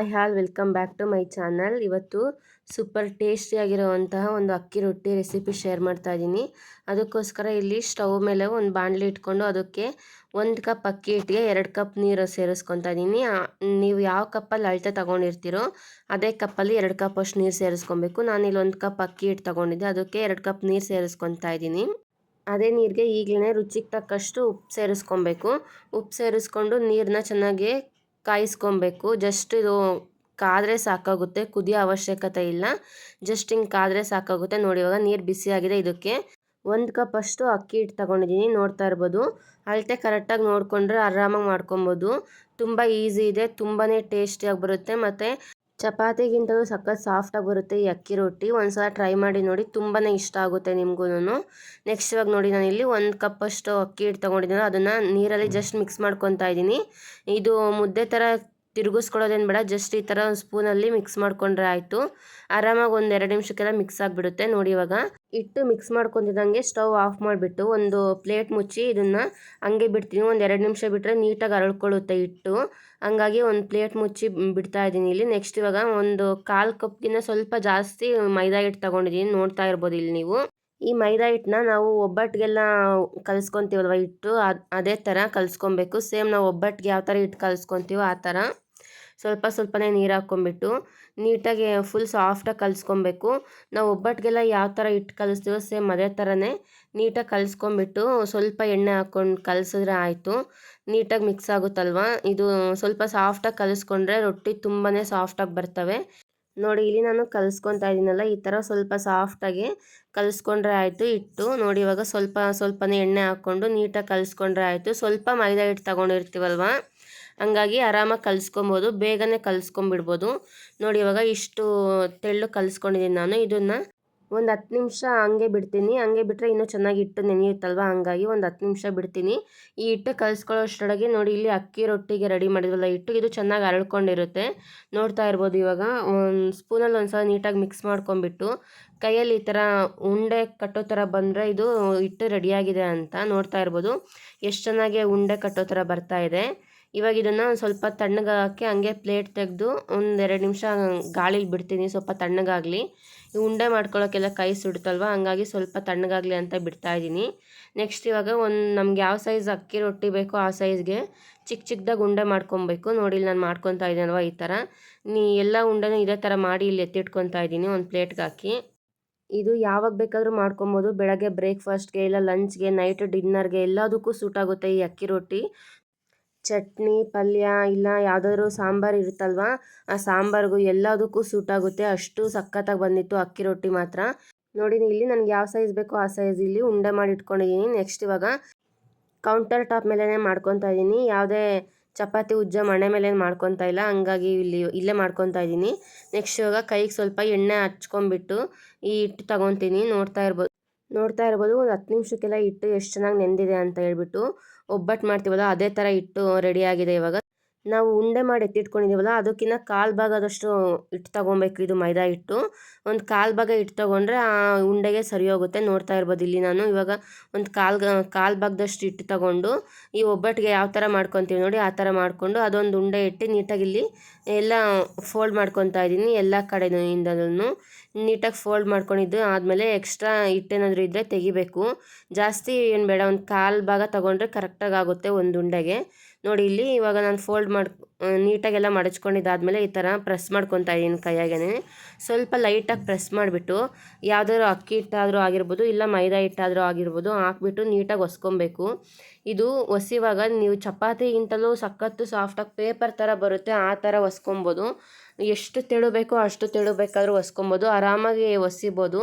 Hi welcome back to my channel. ಇವತ್ತು super ಟೇಸ್ಟಿಯಾಗಿರುವಂತಹ ಒಂದು ಅಕ್ಕಿ ರೊಟ್ಟಿ ರೆಸಿಪಿ ಶೇರ್ ಮಾಡ್ತಾ ಇದ್ದೀನಿ. ಅದಕ್ಕೋಸ್ಕರ ಇಲ್ಲಿ ಸ್ಟವ್ ಮೇಲೆ ಒಂದು ಬಾಣಲಿ ಇಟ್ಕೊಂಡು ಅದಕ್ಕೆ 1 ಕಪ್ ಅಕ್ಕಿ ಹಿಟ್ಟಿಗೆ 2 ಕಪ್ ನೀರು ಸೇರಿಸ್ಕೊತಾ ಇದ್ದೀನಿ. ನೀವು ಯಾವ ಕಪ್ಪಲ್ಲಿ ಅಳತೆ ತೊಗೊಂಡಿರ್ತೀರೋ ಅದೇ ಕಪ್ಪಲ್ಲಿ 2 ಕಪ್ ಅಷ್ಟು ನೀರು ಸೇರಿಸ್ಕೊಬೇಕು. ನಾನಿಲ್ಲಿ 1 ಕಪ್ ಅಕ್ಕಿ ಹಿಟ್ಟು ತೊಗೊಂಡಿದ್ದೆ, ಅದಕ್ಕೆ 2 ಕಪ್ ನೀರು ಸೇರಿಸ್ಕೊತಾ ಇದ್ದೀನಿ. ಅದೇ ನೀರಿಗೆ ಈಗಲೇ ರುಚಿಗೆ ತಕ್ಕಷ್ಟು ಉಪ್ಪು ಸೇರಿಸ್ಕೊಬೇಕು. ಉಪ್ಪು ಸೇರಿಸ್ಕೊಂಡು ನೀರನ್ನ ಚೆನ್ನಾಗಿ ಕಾಯಿಸ್ಕೊಬೇಕು. ಜಸ್ಟ್ ಇದು ಕಾದರೆ ಸಾಕಾಗುತ್ತೆ, ಕುದಿಯೋ ಅವಶ್ಯಕತೆ ಇಲ್ಲ. ಜಸ್ಟ್ ಹಿಂಗೆ ಕಾದರೆ ಸಾಕಾಗುತ್ತೆ. ನೋಡಿ ಇವಾಗ ನೀರು ಬಿಸಿಯಾಗಿದೆ. ಇದಕ್ಕೆ 1 ಕಪ್ ಅಷ್ಟು ಅಕ್ಕಿ ಹಿಟ್ಟು ತೊಗೊಂಡಿದ್ದೀನಿ, ನೋಡ್ತಾ ಇರ್ಬೋದು. ಅಳತೆ ಕರೆಕ್ಟಾಗಿ ನೋಡಿಕೊಂಡ್ರೆ ಆರಾಮಾಗಿ ಮಾಡ್ಕೊಬೋದು. ತುಂಬ ಈಸಿ ಇದೆ, ತುಂಬಾ ಟೇಸ್ಟಿಯಾಗಿ ಬರುತ್ತೆ ಮತ್ತು ಚಪಾತಿಗಿಂತಲೂ ಸಖತ್ ಸಾಫ್ಟಾಗಿ ಬರುತ್ತೆ ಈ ಅಕ್ಕಿ ರೊಟ್ಟಿ. ಒಂದ್ಸಲ ಟ್ರೈ ಮಾಡಿ ನೋಡಿ, ತುಂಬಾ ಇಷ್ಟ ಆಗುತ್ತೆ ನಿಮಗೂ. ನೆಕ್ಸ್ಟ್ ಇವಾಗ ನೋಡಿ, ನಾನಿಲ್ಲಿ 1 ಕಪ್ ಅಷ್ಟು ಅಕ್ಕಿ ಹಿಟ್ಟು ತೊಗೊಂಡಿದ್ದೀನಿ, ಅದನ್ನು ನೀರಲ್ಲಿ ಜಸ್ಟ್ ಮಿಕ್ಸ್ ಮಾಡ್ಕೊತಾ ಇದ್ದೀನಿ. ಇದು ಮುದ್ದೆ ಥರ ತಿರುಗಿಸ್ಕೊಳ್ಳೋದೇನು ಬೇಡ, ಜಸ್ಟ್ ಈ ಥರ ಒಂದು ಸ್ಪೂನಲ್ಲಿ ಮಿಕ್ಸ್ ಮಾಡ್ಕೊಂಡ್ರೆ ಆಯಿತು. ಆರಾಮಾಗಿ 1-2 ನಿಮಿಷಕ್ಕೆಲ್ಲ ಮಿಕ್ಸ್ ಆಗಿಬಿಡುತ್ತೆ. ನೋಡಿ ಇವಾಗ ಹಿಟ್ಟು ಮಿಕ್ಸ್ ಮಾಡ್ಕೊತಿದ್ದಂಗೆ ಸ್ಟವ್ ಆಫ್ ಮಾಡಿಬಿಟ್ಟು ಒಂದು ಪ್ಲೇಟ್ ಮುಚ್ಚಿ ಇದನ್ನು ಹಂಗೆ ಬಿಡ್ತೀನಿ. 1-2 ನಿಮಿಷ ಬಿಟ್ಟರೆ ನೀಟಾಗಿ ಅರಳ್ಕೊಳ್ಳುತ್ತೆ ಹಿಟ್ಟು. ಹಂಗಾಗಿ ಒಂದು ಪ್ಲೇಟ್ ಮುಚ್ಚಿ ಬಿಡ್ತಾ ಇದ್ದೀನಿ ಇಲ್ಲಿ. ನೆಕ್ಸ್ಟ್ ಇವಾಗ ಒಂದು 1/4 ಕಪ್ಗಿಂತ ಸ್ವಲ್ಪ ಜಾಸ್ತಿ ಮೈದಾ ಹಿಟ್ಟು ತೊಗೊಂಡಿದ್ದೀನಿ, ನೋಡ್ತಾ ಇರ್ಬೋದು ಇಲ್ಲಿ ನೀವು. ಈ ಮೈದಾ ಹಿಟ್ಟನ್ನ ನಾವು ಒಬ್ಬಟ್ಟಿಗೆಲ್ಲ ಕಲಿಸ್ಕೊತೀವಲ್ವ ಹಿಟ್ಟು, ಅದೇ ಥರ ಕಲಿಸ್ಕೊಬೇಕು. ಸೇಮ್ ನಾವು ಒಬ್ಬಟ್ಟಿಗೆ ಯಾವ ಥರ ಹಿಟ್ಟು ಕಲಿಸ್ಕೊತೀವೋ ಆ ಥರ ಸ್ವಲ್ಪನೇ ನೀರು ಹಾಕ್ಕೊಂಬಿಟ್ಟು ನೀಟಾಗಿ ಫುಲ್ ಸಾಫ್ಟಾಗಿ ಕಲಿಸ್ಕೊಬೇಕು. ನಾವು ಒಬ್ಬಟ್ಟಿಗೆಲ್ಲ ಯಾವ ಥರ ಹಿಟ್ಟು ಕಲಿಸ್ತೀವೋ ಸೇಮ್ ಅದೇ ಥರನೇ ನೀಟಾಗಿ ಕಲಿಸ್ಕೊಂಬಿಟ್ಟು ಸ್ವಲ್ಪ ಎಣ್ಣೆ ಹಾಕ್ಕೊಂಡು ಕಲಿಸಿದ್ರೆ ಆಯಿತು. ನೀಟಾಗಿ ಮಿಕ್ಸ್ ಆಗುತ್ತಲ್ವ. ಇದು ಸ್ವಲ್ಪ ಸಾಫ್ಟಾಗಿ ಕಲಿಸ್ಕೊಂಡ್ರೆ ರೊಟ್ಟಿ ತುಂಬಾ ಸಾಫ್ಟಾಗಿ ಬರ್ತವೆ. ನೋಡಿ ಇಲ್ಲಿ ನಾನು ಕಲಿಸ್ಕೊತಾ ಇದ್ದೀನಲ್ಲ, ಈ ಥರ ಸ್ವಲ್ಪ ಸಾಫ್ಟಾಗಿ ಕಲಿಸ್ಕೊಂಡ್ರೆ ಆಯಿತು ಹಿಟ್ಟು. ನೋಡಿ ಇವಾಗ ಸ್ವಲ್ಪನೇ ಎಣ್ಣೆ ಹಾಕ್ಕೊಂಡು ನೀಟಾಗಿ ಕಲಿಸ್ಕೊಂಡ್ರೆ ಆಯಿತು. ಸ್ವಲ್ಪ ಮೈದಾ ಹಿಟ್ಟು ತೊಗೊಂಡಿರ್ತೀವಲ್ವ, ಹಂಗಾಗಿ ಆರಾಮಾಗಿ ಕಲಿಸ್ಕೊಬೋದು, ಬೇಗನೆ ಕಲಿಸ್ಕೊಂಬಿಡ್ಬೋದು. ನೋಡಿ ಇವಾಗ ಇಷ್ಟು ತೆಳ್ಳು ಕಲಿಸ್ಕೊಂಡಿದ್ದೀನಿ ನಾನು. ಇದನ್ನು ಒಂದು 10 ನಿಮಿಷ ಹಂಗೆ ಬಿಡ್ತೀನಿ. ಹಂಗೆ ಬಿಟ್ಟರೆ ಇನ್ನೂ ಚೆನ್ನಾಗಿ ಹಿಟ್ಟು ನೆನೆಯುತ್ತಲ್ವ, ಹಂಗಾಗಿ ಒಂದು 10 ನಿಮಿಷ ಬಿಡ್ತೀನಿ. ಈ ಹಿಟ್ಟು ಕಲಿಸ್ಕೊಳ್ಳೋಷ್ಟರೊಳಗೆ ನೋಡಿ ಇಲ್ಲಿ ಅಕ್ಕಿ ರೊಟ್ಟಿಗೆ ರೆಡಿ ಮಾಡಿದ್ವಲ್ಲ ಹಿಟ್ಟು, ಇದು ಚೆನ್ನಾಗಿ ಅರಳ್ಕೊಂಡಿರುತ್ತೆ. ನೋಡ್ತಾ ಇರ್ಬೋದು. ಇವಾಗ ಒಂದು ಸ್ಪೂನಲ್ಲಿ ಒಂದ್ಸಲ ನೀಟಾಗಿ ಮಿಕ್ಸ್ ಮಾಡ್ಕೊಂಬಿಟ್ಟು ಕೈಯಲ್ಲಿ ಈ ಥರ ಉಂಡೆ ಕಟ್ಟೋ ಥರ ಬಂದರೆ ಇದು ಹಿಟ್ಟು ರೆಡಿಯಾಗಿದೆ ಅಂತ. ನೋಡ್ತಾ ಇರ್ಬೋದು ಎಷ್ಟು ಚೆನ್ನಾಗಿ ಉಂಡೆ ಕಟ್ಟೋ ಥರ ಬರ್ತಾ ಇದೆ. ಇವಾಗ ಇದನ್ನು ಸ್ವಲ್ಪ ತಣ್ಣಗೆ ಹಾಕಿ ಹಂಗೆ ಪ್ಲೇಟ್ ತೆಗೆದು 1-2 ನಿಮಿಷ ಗಾಳಿಲಿ ಬಿಡ್ತೀನಿ, ಸ್ವಲ್ಪ ತಣ್ಣಗಾಗಲಿ. ಈ ಉಂಡೆ ಮಾಡ್ಕೊಳ್ಳೋಕ್ಕೆಲ್ಲ ಕೈ ಸುಡುತ್ತಲ್ವ, ಹಂಗಾಗಿ ಸ್ವಲ್ಪ ತಣ್ಣಗಾಗಲಿ ಅಂತ ಬಿಡ್ತಾ ಇದ್ದೀನಿ. ನೆಕ್ಸ್ಟ್ ಇವಾಗ ನಮ್ಗೆ ಯಾವ ಸೈಜ್ ಅಕ್ಕಿ ರೊಟ್ಟಿ ಬೇಕೋ ಆ ಸೈಜ್ಗೆ ಚಿಕ್ಕದಾಗಿ ಉಂಡೆ ಮಾಡ್ಕೊಬೇಕು. ನೋಡಿ ಇಲ್ಲಿ ನಾನು ಮಾಡ್ಕೊತಾ ಇದ್ದೀನಲ್ವ ಈ ಥರ. ಎಲ್ಲ ಉಂಡೆನೂ ಇದೇ ಥರ ಮಾಡಿ ಇಲ್ಲಿ ಎತ್ತಿಟ್ಕೊತಾ ಇದ್ದೀನಿ ಒಂದು ಪ್ಲೇಟ್ಗೆ ಹಾಕಿ. ಇದು ಯಾವಾಗ ಬೇಕಾದರೂ ಮಾಡ್ಕೊಬೋದು. ಬೆಳಗ್ಗೆ ಬ್ರೇಕ್ಫಾಸ್ಟ್ಗೆ, ಇಲ್ಲ ಲಂಚ್ಗೆ, ನೈಟ್ ಡಿನ್ನರ್ಗೆ ಎಲ್ಲದಕ್ಕೂ ಸೂಟ್ ಆಗುತ್ತೆ ಈ ಅಕ್ಕಿ ರೊಟ್ಟಿ. ಚಟ್ನಿ, ಪಲ್ಯ, ಇಲ್ಲ ಯಾವುದಾದ್ರೂ ಸಾಂಬಾರು ಇರುತ್ತಲ್ವ, ಆ ಸಾಂಬಾರಿಗೂ ಎಲ್ಲದಕ್ಕೂ ಸೂಟ್ ಆಗುತ್ತೆ. ಅಷ್ಟು ಸಖತ್ತಾಗಿ ಬಂದಿತ್ತು ಅಕ್ಕಿ ರೊಟ್ಟಿ ಮಾತ್ರ. ನೋಡಿ ಇಲ್ಲಿ ನನಗೆ ಯಾವ ಸೈಜ್ ಬೇಕೋ ಆ ಸೈಜ್ ಇಲ್ಲಿ ಉಂಡೆ ಮಾಡಿ ಇಟ್ಕೊಂಡಿದ್ದೀನಿ. ನೆಕ್ಸ್ಟ್ ಇವಾಗ ಕೌಂಟರ್ ಟಾಪ್ ಮೇಲೇ ಮಾಡ್ಕೊತಾ ಇದ್ದೀನಿ. ಯಾವುದೇ ಚಪಾತಿ ಉಜ್ಜ ಮಣೆ ಮೇಲೆ ಮಾಡ್ಕೊತಾ ಇಲ್ಲ, ಹಂಗಾಗಿ ಇಲ್ಲೇ ಮಾಡ್ಕೊತಾ ಇದ್ದೀನಿ. ನೆಕ್ಸ್ಟ್ ಇವಾಗ ಕೈಗೆ ಸ್ವಲ್ಪ ಎಣ್ಣೆ ಹಚ್ಕೊಂಬಿಟ್ಟು ಈ ಹಿಟ್ಟು ತೊಗೊತೀನಿ. ನೋಡ್ತಾ ಇರ್ಬೋದು ಒಂದು 10 ನಿಮಿಷಕ್ಕೆಲ್ಲ ಹಿಟ್ಟು ಎಷ್ಟು ಚೆನ್ನಾಗಿ ನೆಂದಿದೆ ಅಂತ ಹೇಳ್ಬಿಟ್ಟು. ಒಬ್ಬಟ್ಟು ಮಾಡ್ತೀವಲ್ಲ ಅದೇ ಥರ ಹಿಟ್ಟು ರೆಡಿಯಾಗಿದೆ. ಇವಾಗ ನಾವು ಉಂಡೆ ಮಾಡಿ ಎತ್ತಿಟ್ಕೊಂಡಿದ್ದೀವಲ್ಲ ಅದಕ್ಕಿಂತ 1/4 ಭಾಗದಷ್ಟು ಹಿಟ್ಟು ತೊಗೊಬೇಕು. ಇದು ಮೈದಾ ಹಿಟ್ಟು ಒಂದು 1/4 ಭಾಗ ಹಿಟ್ಟು ತೊಗೊಂಡ್ರೆ ಆ ಉಂಡೆಗೆ ಸರಿ ಹೋಗುತ್ತೆ. ನೋಡ್ತಾ ಇರ್ಬೋದು ಇಲ್ಲಿ ನಾನು ಇವಾಗ ಒಂದು 1/4 ಭಾಗದಷ್ಟು ಹಿಟ್ಟು ತೊಗೊಂಡು ಈ ಒಬ್ಬಟ್ಟಿಗೆ ಯಾವ ಥರ ಮಾಡ್ಕೊತೀವಿ ನೋಡಿ ಆ ಥರ ಮಾಡಿಕೊಂಡು ಅದೊಂದು ಉಂಡೆ ಇಟ್ಟು ನೀಟಾಗಿ ಇಲ್ಲಿ ಎಲ್ಲ ಫೋಲ್ಡ್ ಮಾಡ್ಕೊತಾ ಇದ್ದೀನಿ. ಎಲ್ಲ ಕಡೆಯಿಂದಲೂ ನೀಟಾಗಿ ಫೋಲ್ಡ್ ಮಾಡ್ಕೊಂಡಿದ್ದು ಆದಮೇಲೆ ಎಕ್ಸ್ಟ್ರಾ ಹಿಟ್ಟೇನಾದರೂ ಇದ್ದರೆ ತೆಗಿಬೇಕು. ಜಾಸ್ತಿ ಏನು ಬೇಡ, ಒಂದು 1/4 ಭಾಗ ತೊಗೊಂಡ್ರೆ ಕರೆಕ್ಟಾಗಿ ಆಗುತ್ತೆ ಒಂದು ಉಂಡೆಗೆ. ನೋಡಿ ಇಲ್ಲಿ ಇವಾಗ ನಾನು ನೀಟಾಗೆಲ್ಲ ಮಡಚ್ಕೊಂಡಿದ್ದಾದಮೇಲೆ ಈ ಥರ ಪ್ರೆಸ್ ಮಾಡ್ಕೊತಾ ಇದ್ದೀನಿ ಕೈಯಾಗೇ. ಸ್ವಲ್ಪ ಲೈಟಾಗಿ ಪ್ರೆಸ್ ಮಾಡಿಬಿಟ್ಟು ಯಾವುದಾದ್ರೂ ಅಕ್ಕಿ ಹಿಟ್ಟಾದರೂ ಆಗಿರ್ಬೋದು, ಇಲ್ಲ ಮೈದಾ ಹಿಟ್ಟಾದರೂ ಆಗಿರ್ಬೋದು, ಹಾಕ್ಬಿಟ್ಟು ನೀಟಾಗಿ ಒಸ್ಕೊಬೇಕು. ಇದು ಒಸಿವಾಗ ನೀವು ಚಪಾತಿಗಿಂತಲೂ ಸಖತ್ತು ಸಾಫ್ಟಾಗಿ ಪೇಪರ್ ಥರ ಬರುತ್ತೆ, ಆ ಥರ ಒಸ್ಕೊಬೋದು. ಎಷ್ಟು ತೆಳು ಬೇಕೋ ಅಷ್ಟು ತೆಳು ಬೇಕಾದರೂ ಒಸ್ಕೊಬೋದು, ಆರಾಮಾಗಿ ಒಸಿಬೋದು.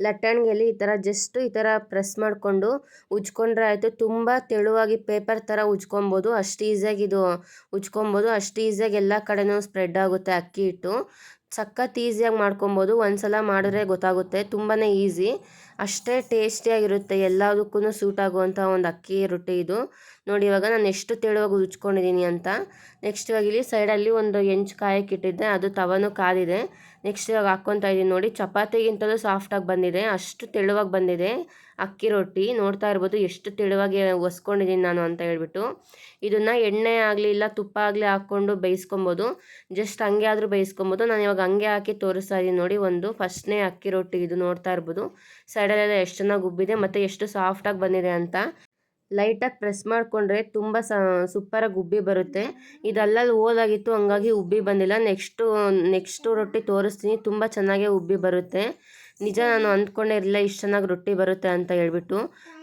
ಲಟ್ಟಣಿಗೆಯಲ್ಲಿ ಈ ಥರ ಜಸ್ಟ್ ಈ ಥರ ಪ್ರೆಸ್ ಮಾಡಿಕೊಂಡು ಉಜ್ಕೊಂಡ್ರೆ ಆಯಿತು. ತುಂಬ ತೆಳುವಾಗಿ ಪೇಪರ್ ಥರ ಉಜ್ಕೊಬೋದು, ಅಷ್ಟು ಈಸಿಯಾಗಿ ಇದು ಉಜ್ಕೊಬೋದು. ಅಷ್ಟು ಈಸಿಯಾಗಿ ಎಲ್ಲ ಕಡೆನೂ ಸ್ಪ್ರೆಡ್ ಆಗುತ್ತೆ ಅಕ್ಕಿ ಹಿಟ್ಟು. ಸಖತ್ ಈಸಿಯಾಗಿ ಮಾಡ್ಕೊಬೋದು. ಒಂದ್ಸಲ ಮಾಡಿದ್ರೆ ಗೊತ್ತಾಗುತ್ತೆ, ತುಂಬಾ ಈಸಿ, ಅಷ್ಟೇ ಟೇಸ್ಟಿಯಾಗಿರುತ್ತೆ. ಎಲ್ಲದಕ್ಕೂ ಸೂಟ್ ಆಗುವಂಥ ಒಂದು ಅಕ್ಕಿ ರೊಟ್ಟಿ ಇದು. ನೋಡಿ ಇವಾಗ ನಾನು ಎಷ್ಟು ತೆಳುವಾಗಿ ಉಜ್ಕೊಂಡಿದ್ದೀನಿ ಅಂತ. ನೆಕ್ಸ್ಟ್ ಇವಾಗ ಇಲ್ಲಿ ಸೈಡಲ್ಲಿ ಒಂದು ಹೆಂಚು ಕಾಯಕ್ಕಿಟ್ಟಿದ್ದೆ, ಅದು ತವನೂ ಕಾದಿದೆ. ನೆಕ್ಸ್ಟ್ ಇವಾಗ ಹಾಕ್ಕೊತಾ ಇದ್ದೀನಿ ನೋಡಿ. ಚಪಾತಿಗಿಂತಲೂ ಸಾಫ್ಟಾಗಿ ಬಂದಿದೆ, ಅಷ್ಟು ತೆಳುವಾಗಿ ಬಂದಿದೆ ಅಕ್ಕಿ ರೊಟ್ಟಿ. ನೋಡ್ತಾ ಇರ್ಬೋದು ಎಷ್ಟು ತೆಳುವಾಗಿ ಒಸ್ಕೊಂಡಿದ್ದೀನಿ ನಾನು ಅಂತ ಹೇಳ್ಬಿಟ್ಟು. ಇದನ್ನು ಎಣ್ಣೆ ಆಗಲಿ ಇಲ್ಲ ತುಪ್ಪ ಆಗಲಿ ಹಾಕ್ಕೊಂಡು ಬೇಯಿಸ್ಕೊಬೋದು, ಜಸ್ಟ್ ಹಂಗೆ ಆದರೂ ಬೇಯಿಸ್ಕೊಬೋದು. ನಾನು ಇವಾಗ ಹಂಗೆ ಹಾಕಿ ತೋರಿಸ್ತಾ ಇದ್ದೀನಿ ನೋಡಿ. ಒಂದು ಫಸ್ಟ್ನೇ ಅಕ್ಕಿ ರೊಟ್ಟಿ ಇದು ನೋಡ್ತಾ ಇರ್ಬೋದು, ಸೈಡಲ್ಲೆಲ್ಲ ಎಷ್ಟು ಚೆನ್ನಾಗಿ ಉಬ್ಬಿದೆ ಮತ್ತು ಎಷ್ಟು ಸಾಫ್ಟಾಗಿ ಬಂದಿದೆ ಅಂತ. ಲೈಟಾಗಿ ಪ್ರೆಸ್ ಮಾಡಿಕೊಂಡ್ರೆ ತುಂಬ ಸೂಪರಾಗಿ ಉಬ್ಬಿ ಬರುತ್ತೆ. ಇದು ಅಲ್ಲಲ್ಲಿ ಹೋಲಾಗಿತ್ತು, ಹಂಗಾಗಿ ಉಬ್ಬಿ ಬಂದಿಲ್ಲ. ನೆಕ್ಸ್ಟು ರೊಟ್ಟಿ ತೋರಿಸ್ತೀನಿ, ತುಂಬ ಚೆನ್ನಾಗೇ ಉಬ್ಬಿ ಬರುತ್ತೆ. ನಿಜ ನಾನು ಅಂದ್ಕೊಂಡೇ ಇರಲಿಲ್ಲ ಇಷ್ಟು ಚೆನ್ನಾಗಿ ರೊಟ್ಟಿ ಬರುತ್ತೆ ಅಂತ ಹೇಳ್ಬಿಟ್ಟು,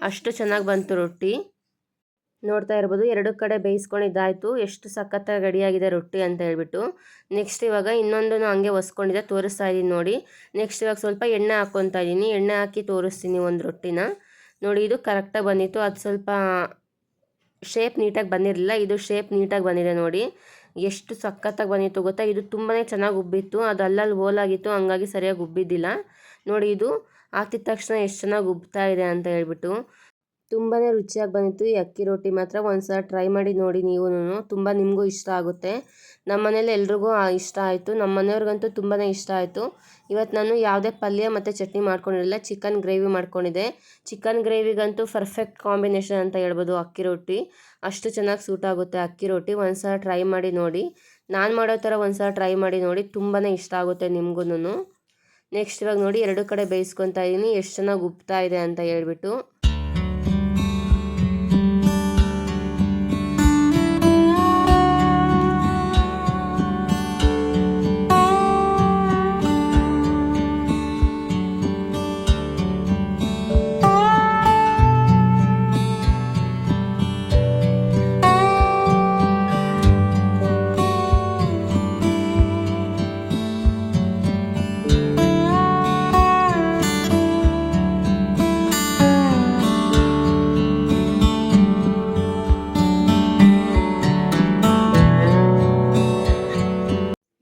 ಅಷ್ಟು ಚೆನ್ನಾಗಿ ಬಂತು ರೊಟ್ಟಿ. ನೋಡ್ತಾ ಇರ್ಬೋದು ಎರಡು ಕಡೆ ಬೇಯಿಸ್ಕೊಂಡಿದ್ದಾಯಿತು, ಎಷ್ಟು ಸಖತ್ತಾಗಿ ರೆಡಿಯಾಗಿದೆ ರೊಟ್ಟಿ ಅಂತ ಹೇಳ್ಬಿಟ್ಟು. ನೆಕ್ಸ್ಟ್ ಇವಾಗ ಇನ್ನೊಂದು ಹಂಗೆ ಒಸ್ಕೊಂಡಿದ್ದೆ ತೋರಿಸ್ತಾ ಇದ್ದೀನಿ ನೋಡಿ. ನೆಕ್ಸ್ಟ್ ಇವಾಗ ಸ್ವಲ್ಪ ಎಣ್ಣೆ ಹಾಕ್ಕೊತಾ ಇದ್ದೀನಿ, ಎಣ್ಣೆ ಹಾಕಿ ತೋರಿಸ್ತೀನಿ ಒಂದು ರೊಟ್ಟಿನ ನೋಡಿ. ಇದು ಕರೆಕ್ಟಾಗಿ ಬಂದಿತ್ತು, ಅದು ಸ್ವಲ್ಪ ಶೇಪ್ ನೀಟಾಗಿ ಬಂದಿರಲಿಲ್ಲ, ಇದು ಶೇಪ್ ನೀಟಾಗಿ ಬಂದಿದೆ ನೋಡಿ. ಎಷ್ಟು ಸಖತ್ತಾಗಿ ಬಂದಿತ್ತು ಗೊತ್ತಾ. ಇದು ತುಂಬಾ ಚೆನ್ನಾಗಿ ಉಬ್ಬಿತ್ತು, ಅದು ಅಲ್ಲಲ್ಲಿ ಹೋಲಾಗಿತ್ತು, ಹಂಗಾಗಿ ಸರಿಯಾಗಿ ಉಬ್ಬಿದ್ದಿಲ್ಲ ನೋಡಿ. ಇದು ಹಾಕಿದ ತಕ್ಷಣ ಎಷ್ಟು ಚೆನ್ನಾಗಿ ಉಬ್ತಾ ಇದೆ ಅಂತ ಹೇಳ್ಬಿಟ್ಟು ತುಂಬಾ ರುಚಿಯಾಗಿ ಬಂದಿತ್ತು ಈ ಅಕ್ಕಿ ರೊಟ್ಟಿ ಮಾತ್ರ. ಒಂದ್ಸಲ ಟ್ರೈ ಮಾಡಿ ನೋಡಿ ನೀವು, ತುಂಬ ನಿಮಗೂ ಇಷ್ಟ ಆಗುತ್ತೆ. ನಮ್ಮ ಮನೇಲಿ ಎಲ್ರಿಗೂ ಇಷ್ಟ ಆಯಿತು, ನಮ್ಮ ಮನೆಯವ್ರಿಗಂತೂ ತುಂಬಾ ಇಷ್ಟ ಆಯಿತು. ಇವತ್ತು ನಾನು ಯಾವುದೇ ಪಲ್ಯ ಮತ್ತು ಚಟ್ನಿ ಮಾಡ್ಕೊಂಡಿರಲಿಲ್ಲ, ಚಿಕನ್ ಗ್ರೇವಿ ಮಾಡ್ಕೊಂಡಿದ್ದೆ. ಚಿಕನ್ ಗ್ರೇವಿಗಂತೂ ಪರ್ಫೆಕ್ಟ್ ಕಾಂಬಿನೇಷನ್ ಅಂತ ಹೇಳ್ಬೋದು ಅಕ್ಕಿ ರೊಟ್ಟಿ, ಅಷ್ಟು ಚೆನ್ನಾಗಿ ಸೂಟ್ ಆಗುತ್ತೆ ಅಕ್ಕಿ ರೊಟ್ಟಿ. ಒಂದ್ಸಲ ಟ್ರೈ ಮಾಡಿ ನೋಡಿ, ನಾನು ಮಾಡೋ ಥರ ಒಂದ್ಸಲ ಟ್ರೈ ಮಾಡಿ ನೋಡಿ, ತುಂಬಾ ಇಷ್ಟ ಆಗುತ್ತೆ ನಿಮಗೂ. ನೆಕ್ಸ್ಟ್ ಇವಾಗ ನೋಡಿ ಎರಡು ಕಡೆ ಬೇಯಿಸ್ಕೊತಾ ಇದ್ದೀನಿ, ಎಷ್ಟು ಚೆನ್ನಾಗಿ ಉಬ್ತಾ ಇದೆ ಅಂತ ಹೇಳ್ಬಿಟ್ಟು.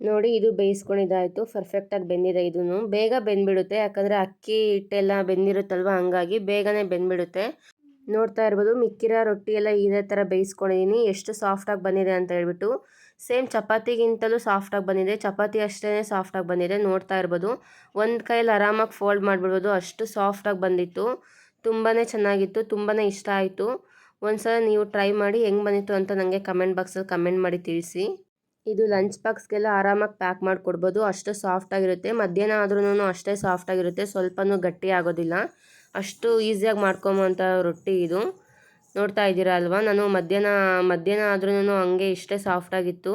ನೋಡಿ ಇದು ಬೇಯಿಸ್ಕೊಂಡಿದ್ದಾಯಿತು, ಪರ್ಫೆಕ್ಟಾಗಿ ಬೆಂದಿದೆ. ಇದನ್ನು ಬೇಗ ಬೆಂದ್ಬಿಡುತ್ತೆ, ಯಾಕಂದರೆ ಅಕ್ಕಿ ಹಿಟ್ಟೆಲ್ಲ ಬೆಂದಿರುತ್ತಲ್ವ, ಹಂಗಾಗಿ ಬೇಗನೆ ಬೆಂದ್ಬಿಡುತ್ತೆ. ನೋಡ್ತಾ ಇರ್ಬೋದು ಮಿಕ್ಕಿರೋ ರೊಟ್ಟಿ ಎಲ್ಲ ಇದೇ ಥರ ಬೇಯಿಸ್ಕೊಂಡಿದ್ದೀನಿ, ಎಷ್ಟು ಸಾಫ್ಟಾಗಿ ಬಂದಿದೆ ಅಂತ ಹೇಳ್ಬಿಟ್ಟು. ಸೇಮ್ ಚಪಾತಿಗಿಂತಲೂ ಸಾಫ್ಟಾಗಿ ಬಂದಿದೆ, ಚಪಾತಿ ಅಷ್ಟೇ ಸಾಫ್ಟಾಗಿ ಬಂದಿದೆ. ನೋಡ್ತಾ ಇರ್ಬೋದು ಒಂದು ಕೈಯಲ್ಲಿ ಆರಾಮಾಗಿ ಫೋಲ್ಡ್ ಮಾಡಿಬಿಡ್ಬೋದು, ಅಷ್ಟು ಸಾಫ್ಟಾಗಿ ಬಂದಿತ್ತು. ತುಂಬಾ ಚೆನ್ನಾಗಿತ್ತು, ತುಂಬಾ ಇಷ್ಟ ಆಯಿತು. ಒಂದ್ಸಲ ನೀವು ಟ್ರೈ ಮಾಡಿ ಹೆಂಗೆ ಬಂದಿತ್ತು ಅಂತ ನನಗೆ ಕಮೆಂಟ್ ಬಾಕ್ಸಲ್ಲಿ ಕಮೆಂಟ್ ಮಾಡಿ ತಿಳಿಸಿ. ಇದು ಲಂಚ್ ಬಾಕ್ಸ್ಗೆಲ್ಲ ಆರಾಮಾಗಿ ಪ್ಯಾಕ್ ಮಾಡಿಕೊಡ್ಬೋದು, ಅಷ್ಟು ಸಾಫ್ಟಾಗಿರುತ್ತೆ. ಮಧ್ಯಾಹ್ನ ಆದ್ರೂ ಅಷ್ಟೇ ಸಾಫ್ಟಾಗಿರುತ್ತೆ, ಸ್ವಲ್ಪನೂ ಗಟ್ಟಿ ಆಗೋದಿಲ್ಲ, ಅಷ್ಟು ಈಸಿಯಾಗಿ ಮಾಡ್ಕೊಂಬೋಂಥ ರೊಟ್ಟಿ ಇದು. ನೋಡ್ತಾ ಇದ್ದೀರಾ ಅಲ್ವಾ, ನಾನು ಮಧ್ಯಾಹ್ನ ಆದ್ರೂ ಹಂಗೆ ಇಷ್ಟೇ ಸಾಫ್ಟಾಗಿತ್ತು,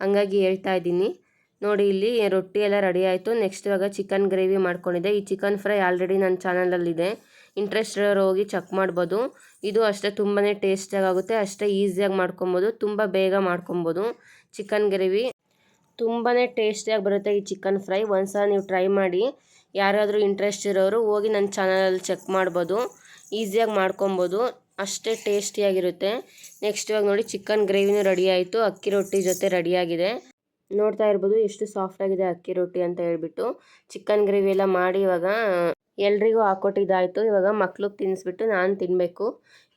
ಹಂಗಾಗಿ ಹೇಳ್ತಾ ಇದ್ದೀನಿ ನೋಡಿ. ಇಲ್ಲಿ ರೊಟ್ಟಿ ಎಲ್ಲ ರೆಡಿ ಆಯಿತು. ನೆಕ್ಸ್ಟ್ ಇವಾಗ ಚಿಕನ್ ಗ್ರೇವಿ ಮಾಡ್ಕೊಂಡಿದ್ದೆ. ಈ ಚಿಕನ್ ಫ್ರೈ ಆಲ್ರೆಡಿ ನನ್ನ ಚಾನಲಲ್ಲಿದೆ, ಇಂಟ್ರೆಸ್ಟ್ ಇರೋರು ಹೋಗಿ ಚೆಕ್ ಮಾಡ್ಬೋದು. ಇದು ಅಷ್ಟೇ ತುಂಬಾ ಟೇಸ್ಟಿಯಾಗಿ ಆಗುತ್ತೆ, ಅಷ್ಟೇ ಈಸಿಯಾಗಿ ಮಾಡ್ಕೊಬೋದು, ತುಂಬ ಬೇಗ ಮಾಡ್ಕೊಬೋದು. ಚಿಕನ್ ಗ್ರೇವಿ ತುಂಬಾ ಟೇಸ್ಟಿಯಾಗಿ ಬರುತ್ತೆ ಈ ಚಿಕನ್ ಫ್ರೈ. ಒಂದ್ಸಲ ನೀವು ಟ್ರೈ ಮಾಡಿ, ಯಾರಾದರೂ ಇಂಟ್ರೆಸ್ಟ್ ಇರೋರು ಹೋಗಿ ನನ್ನ ಚಾನಲಲ್ಲಿ ಚೆಕ್ ಮಾಡ್ಬೋದು, ಈಸಿಯಾಗಿ ಮಾಡ್ಕೊಬೋದು, ಅಷ್ಟೇ ಟೇಸ್ಟಿಯಾಗಿರುತ್ತೆ. ನೆಕ್ಸ್ಟ್ ಇವಾಗ ನೋಡಿ ಚಿಕನ್ ಗ್ರೇವಿನೂ ರೆಡಿ ಆಯಿತು, ಅಕ್ಕಿ ರೊಟ್ಟಿ ಜೊತೆ ರೆಡಿಯಾಗಿದೆ. ನೋಡ್ತಾ ಇರ್ಬೋದು ಎಷ್ಟು ಸಾಫ್ಟಾಗಿದೆ ಅಕ್ಕಿ ರೊಟ್ಟಿ ಅಂತ ಹೇಳ್ಬಿಟ್ಟು. ಚಿಕನ್ ಗ್ರೇವಿ ಎಲ್ಲ ಮಾಡಿ ಇವಾಗ ಎಲ್ರಿಗೂ ಹಾಕ್ಕೊಟ್ಟಿದ್ದಾಯಿತು. ಇವಾಗ ಮಕ್ಳಿಗೆ ತಿನ್ನಿಸ್ಬಿಟ್ಟು ನಾನು ತಿನ್ನಬೇಕು.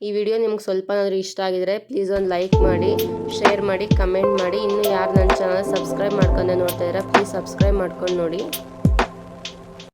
ಈ ವಿಡಿಯೋ ನಿಮ್ಗೆ ಸ್ವಲ್ಪನಾದರೂ ಇಷ್ಟ ಆಗಿದರೆ ಪ್ಲೀಸ್ ಒಂದು ಲೈಕ್ ಮಾಡಿ, ಶೇರ್ ಮಾಡಿ, ಕಮೆಂಟ್ ಮಾಡಿ. ಇನ್ನೂ ಯಾರು ನನ್ನ ಚಾನಲ್ ಸಬ್ಸ್ಕ್ರೈಬ್ ಮಾಡ್ಕೊಂಡೆ ನೋಡ್ತಾ ಇದ್ದೀರಾ ಪ್ಲೀಸ್ ಸಬ್ಸ್ಕ್ರೈಬ್ ಮಾಡ್ಕೊಂಡು ನೋಡಿ.